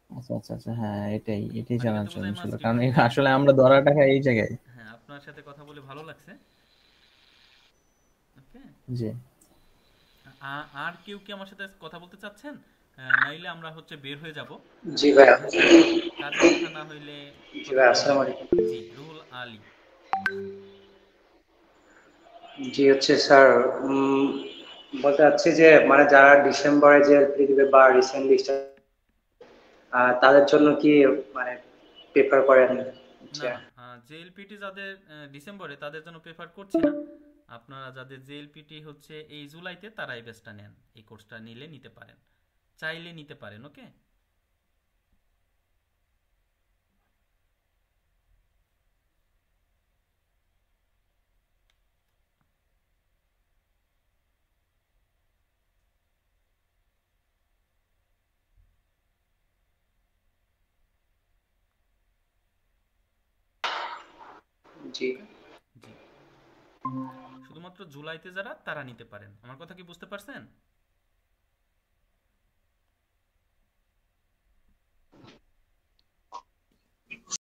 আচ্ছা আচ্ছা আচ্ছা, হ্যাঁ এটাই বাকিটা জানার তো জন্য বোঝাই ছিল, মাস্ট কারণ রিভিউ। আসলে আমরা ধরাটা খাই এই জায়গায়। হ্যাঁ, আপনার সাথে কথা বলে ভালো লাগছে। ওকে, জি আর কেউ কি আমার সাথে কথা বলতে চাচ্ছেন? নাইলে আমরা হচ্ছে বের হয়ে যাব। জি ভাইয়া। কাজের কথা না হইলে জি কথা ভাই, বলা আসসালামু যাবে। আলাইকুম। জি, রুহুল আলী। জি হচ্ছে স্যার, বলতে চাচ্ছি যে মানে যারা ডিসেম্বরে যে দিবে বা রিসেন্টলি তাদের জন্য কি মানে প্রেফার করেন? না না, জেএলপিটি যাদের ডিসেম্বরে, তাদের জন্য প্রেফার করছি না। আপনারা যাদের জেএলপিটি হচ্ছে এই জুলাইতে, তারা এই ব্যাচটা নেন, এই কোর্সটা নিলে নিতে পারেন, চাইলে নিতে পারেন। ওকে, জি ওকে, জি, শুধুমাত্র জুলাইতে যারা, তারা নিতে পারেন। আমার কথা কি বুঝতে পারছেন?